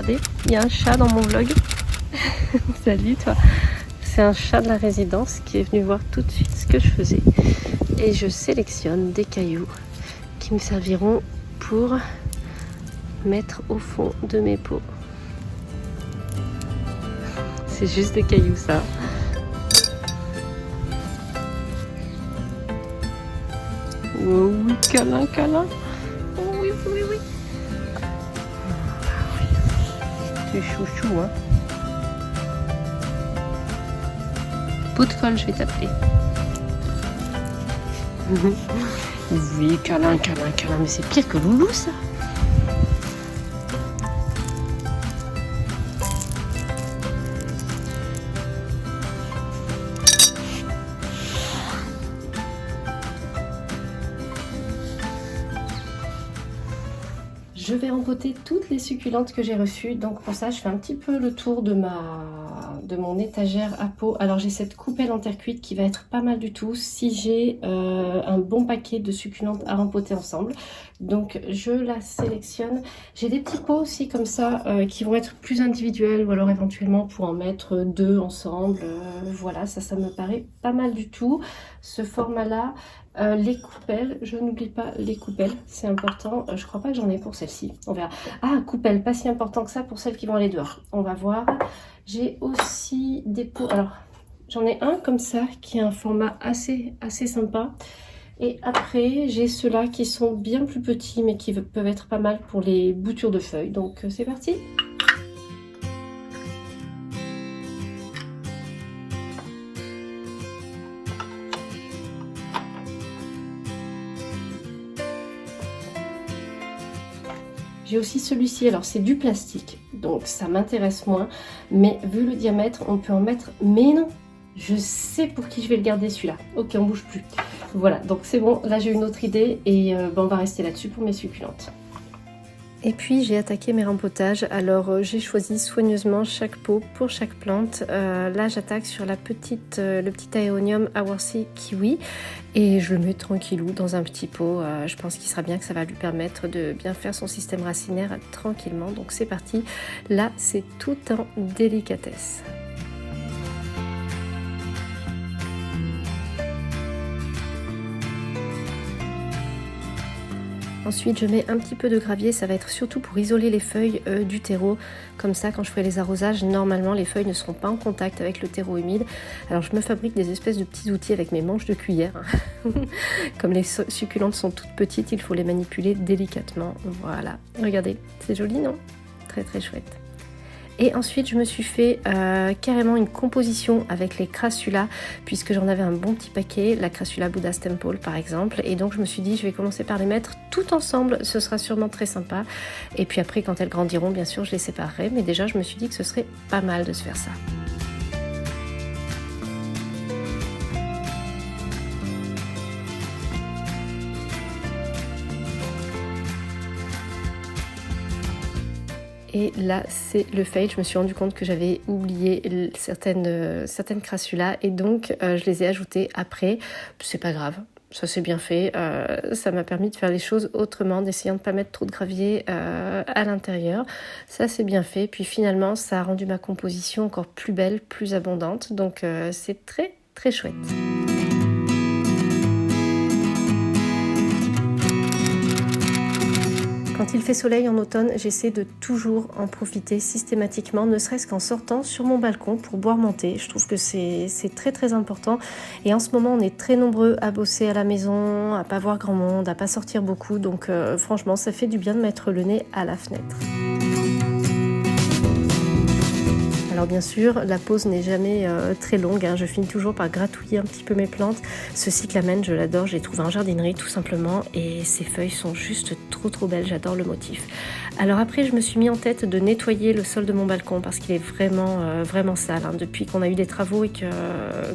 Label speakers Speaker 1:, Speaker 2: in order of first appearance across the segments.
Speaker 1: regardez, il y a un chat dans mon vlog. Salut toi. C'est un chat de la résidence qui est venu voir tout de suite ce que je faisais. Et je sélectionne des cailloux qui me serviront pour mettre au fond de mes pots. C'est juste des cailloux ça. Oh oui, câlin, câlin. Oh oui, oui, oui. Tu es chouchou, hein. Pot de colle, je vais t'appeler. Oui, câlin, câlin, câlin. Mais c'est pire que Loulou, ça. Je vais rempoter toutes les succulentes que j'ai reçues. Donc pour ça, je fais un petit peu le tour de mon étagère à pot. Alors j'ai cette coupelle en terre cuite qui va être pas mal du tout si j'ai un bon paquet de succulentes à rempoter ensemble. Donc je la sélectionne. J'ai des petits pots aussi comme ça qui vont être plus individuels ou alors éventuellement pour en mettre deux ensemble. Voilà, ça me paraît pas mal du tout. Ce format-là. Les coupelles, je n'oublie pas les coupelles, c'est important. Je crois pas que j'en ai pour celle-ci, on verra. Ah, coupelles, pas si important que ça pour celles qui vont aller dehors. On va voir. J'ai aussi des pots. Alors, j'en ai un comme ça qui a un format assez sympa. Et après, j'ai ceux-là qui sont bien plus petits mais qui peuvent être pas mal pour les boutures de feuilles. Donc, c'est parti. J'ai aussi celui-ci, alors c'est du plastique, donc ça m'intéresse moins, mais vu le diamètre, on peut en mettre... Mais non, je sais pour qui je vais le garder celui-là. Ok, on bouge plus. Voilà, donc c'est bon, là j'ai une autre idée et on va rester là-dessus pour mes succulentes. Et puis j'ai attaqué mes rempotages, alors j'ai choisi soigneusement chaque pot pour chaque plante. Là j'attaque sur le petit Aeonium Aworthy Kiwi et je le mets tranquillou dans un petit pot. Je pense qu'il sera bien, que ça va lui permettre de bien faire son système racinaire tranquillement. Donc c'est parti, là c'est tout en délicatesse. Ensuite, je mets un petit peu de gravier, ça va être surtout pour isoler les feuilles du terreau. Comme ça, quand je ferai les arrosages, normalement, les feuilles ne seront pas en contact avec le terreau humide. Alors, je me fabrique des espèces de petits outils avec mes manches de cuillère. Comme les succulentes sont toutes petites, il faut les manipuler délicatement. Voilà, regardez, c'est joli, non? Très, très chouette. Et ensuite, je me suis fait carrément une composition avec les Crassula, puisque j'en avais un bon petit paquet, la Crassula Buddha's Temple par exemple. Et donc, je me suis dit, je vais commencer par les mettre tout ensemble, ce sera sûrement très sympa. Et puis après, quand elles grandiront, bien sûr, je les séparerai. Mais déjà, je me suis dit que ce serait pas mal de se faire ça. Et là, c'est le fail. Je me suis rendu compte que j'avais oublié certaines crassulas et donc je les ai ajoutées après. C'est pas grave, ça c'est bien fait. Ça m'a permis de faire les choses autrement, d'essayant de ne pas mettre trop de gravier à l'intérieur. Ça c'est bien fait. Puis finalement, ça a rendu ma composition encore plus belle, plus abondante. Donc c'est très très chouette. Quand il fait soleil en automne, j'essaie de toujours en profiter systématiquement, ne serait-ce qu'en sortant sur mon balcon pour boire mon thé. Je trouve que c'est très très important. Et en ce moment, on est très nombreux à bosser à la maison, à pas voir grand monde, à pas sortir beaucoup. Donc franchement, ça fait du bien de mettre le nez à la fenêtre. Alors bien sûr, la pause n'est jamais très longue, hein. Je finis toujours par gratouiller un petit peu mes plantes. Ce cyclamen, je l'adore, je l'ai trouvé en jardinerie tout simplement et ses feuilles sont juste trop belles, j'adore le motif. Alors après, je me suis mis en tête de nettoyer le sol de mon balcon parce qu'il est vraiment sale, hein. Depuis qu'on a eu des travaux et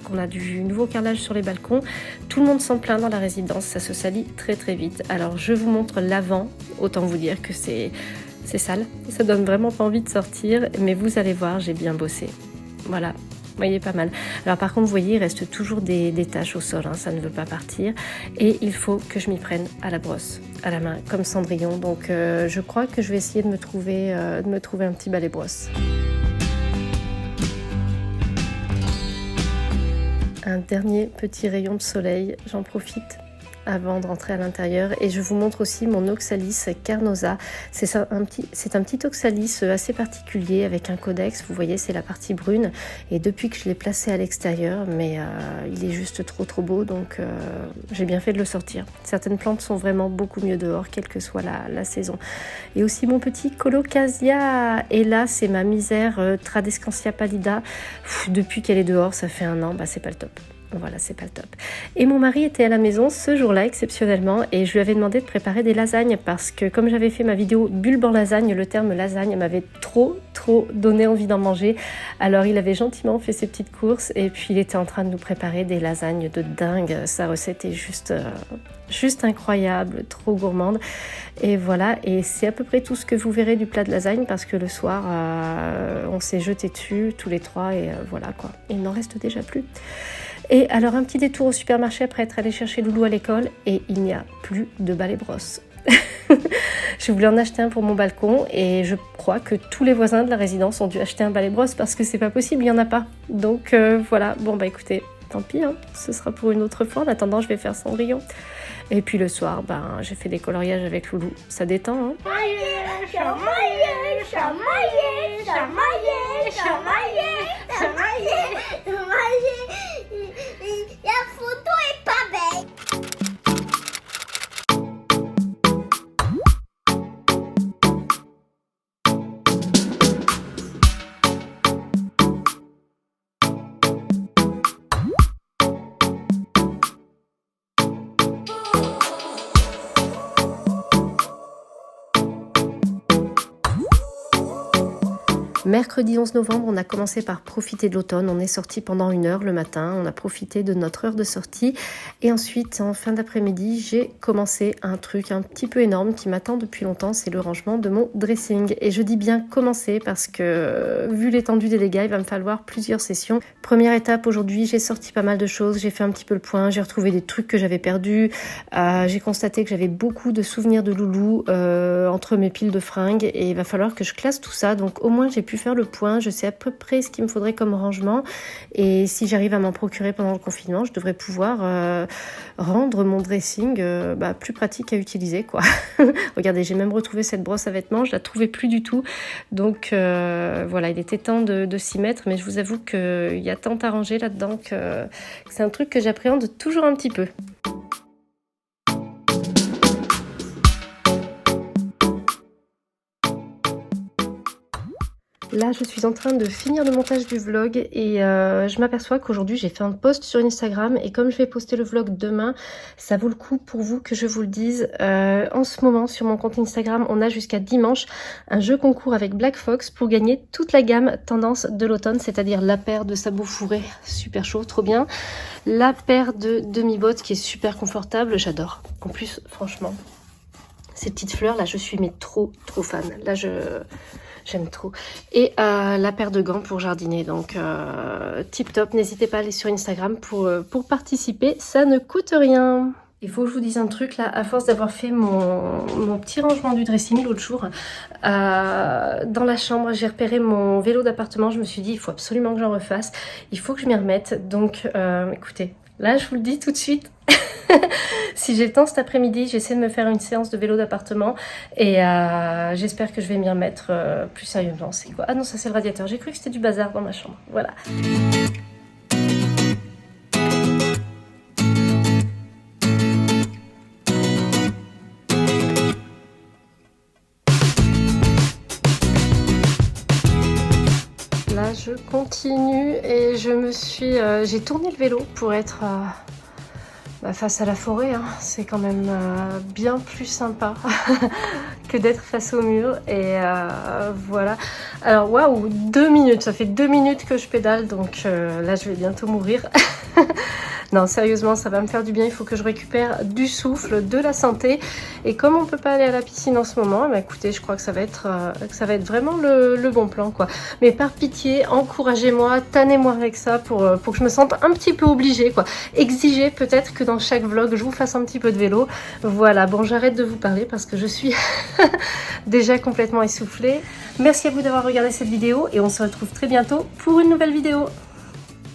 Speaker 1: qu'on a du nouveau carrelage sur les balcons, tout le monde s'en plaint dans la résidence, ça se salit très vite. Alors je vous montre l'avant, autant vous dire que c'est sale, ça donne vraiment pas envie de sortir, mais vous allez voir, j'ai bien bossé. Voilà, Vous voyez, pas mal. Alors par contre, vous voyez, il reste toujours des taches au sol, hein, ça ne veut pas partir. Et il faut que je m'y prenne à la brosse, à la main, comme Cendrillon. Donc je crois que je vais essayer de me trouver un petit balai brosse. Un dernier petit rayon de soleil, j'en profite avant de rentrer à l'intérieur et je vous montre aussi mon Oxalis carnosa. C'est un petit Oxalis assez particulier avec un codex, vous voyez, c'est la partie brune, et depuis que je l'ai placé à l'extérieur, mais il est juste trop beau, donc j'ai bien fait de le sortir. Certaines plantes sont vraiment beaucoup mieux dehors, quelle que soit la saison. Et aussi mon petit Colocasia, et là c'est ma misère Tradescantia pallida. Depuis qu'elle est dehors, ça fait 1 an, bah c'est pas le top. Voilà, c'est pas le top. Et mon mari était à la maison ce jour-là exceptionnellement et je lui avais demandé de préparer des lasagnes parce que comme j'avais fait ma vidéo bulbe en lasagne, le terme lasagne m'avait trop donné envie d'en manger. Alors il avait gentiment fait ses petites courses et puis il était en train de nous préparer des lasagnes de dingue. Sa recette est juste incroyable, trop gourmande. Et voilà, et c'est à peu près tout ce que vous verrez du plat de lasagne parce que le soir, on s'est jeté dessus tous les trois et voilà quoi. Il n'en reste déjà plus. Et alors un petit détour au supermarché après être allé chercher Loulou à l'école et il n'y a plus de balai brosse. Je voulais en acheter un pour mon balcon et je crois que tous les voisins de la résidence ont dû acheter un balai brosse parce que c'est pas possible, il n'y en a pas. Donc voilà, bon bah écoutez, tant pis, hein, ce sera pour une autre fois. En attendant, je vais faire Cendrillon. Et puis le soir, ben, j'ai fait des coloriages avec Loulou. Ça détend, hein.
Speaker 2: La photo est pas belle.
Speaker 1: Mercredi 11 novembre, on a commencé par profiter de l'automne. On est sorti pendant 1 heure le matin. On a profité de notre heure de sortie. Et ensuite, en fin d'après-midi, j'ai commencé un truc un petit peu énorme qui m'attend depuis longtemps. C'est le rangement de mon dressing. Et je dis bien commencer parce que, vu l'étendue des dégâts, il va me falloir plusieurs sessions. Première étape, aujourd'hui, j'ai sorti pas mal de choses. J'ai fait un petit peu le point. J'ai retrouvé des trucs que j'avais perdus. J'ai constaté que j'avais beaucoup de souvenirs de Loulou entre mes piles de fringues. Et il va falloir que je classe tout ça. Donc, au moins, j'ai pu faire le point, je sais à peu près ce qu'il me faudrait comme rangement et si j'arrive à m'en procurer pendant le confinement, je devrais pouvoir rendre mon dressing plus pratique à utiliser quoi. Regardez, j'ai même retrouvé cette brosse à vêtements, je la trouvais plus du tout, donc voilà, il était temps de s'y mettre, mais je vous avoue qu'il y a tant à ranger là-dedans que c'est un truc que j'appréhende toujours un petit peu. Là, je suis en train de finir le montage du vlog et je m'aperçois qu'aujourd'hui, j'ai fait un post sur Instagram et comme je vais poster le vlog demain, ça vaut le coup pour vous que je vous le dise. En ce moment, sur mon compte Instagram, on a jusqu'à dimanche un jeu concours avec Black Fox pour gagner toute la gamme tendance de l'automne, c'est-à-dire la paire de sabots fourrés, super chaud, trop bien, la paire de demi-bottes qui est super confortable, j'adore. En plus, franchement, ces petites fleurs, là, je suis mais trop fan. Là, j'aime trop. Et la paire de gants pour jardiner. Donc, tip top. N'hésitez pas à aller sur Instagram pour participer. Ça ne coûte rien. Il faut que je vous dise un truc là. À force d'avoir fait mon petit rangement du dressing l'autre jour, dans la chambre, j'ai repéré mon vélo d'appartement. Je me suis dit, il faut absolument que j'en refasse. Il faut que je m'y remette. Donc, écoutez, là, je vous le dis tout de suite. Si j'ai le temps cet après-midi, j'essaie de me faire une séance de vélo d'appartement et j'espère que je vais m'y remettre plus sérieusement. C'est quoi? Ah non, ça c'est le radiateur. J'ai cru que c'était du bazar dans ma chambre. Voilà. Là, je continue et j'ai tourné le vélo pour être face à la forêt, hein. C'est quand même bien plus sympa que d'être face au mur et voilà. Alors waouh, 2 minutes, ça fait 2 minutes que je pédale donc là je vais bientôt mourir. Non, sérieusement, ça va me faire du bien. Il faut que je récupère du souffle, de la santé. Et comme on peut pas aller à la piscine en ce moment, bah, écoutez, je crois que ça va être vraiment le bon plan, quoi. Mais par pitié, encouragez-moi, tannez-moi avec ça pour que je me sente un petit peu obligée, quoi. Exigez peut-être que dans chaque vlog, je vous fasse un petit peu de vélo. Voilà, bon, j'arrête de vous parler parce que je suis déjà complètement essoufflée. Merci à vous d'avoir regardé cette vidéo et on se retrouve très bientôt pour une nouvelle vidéo.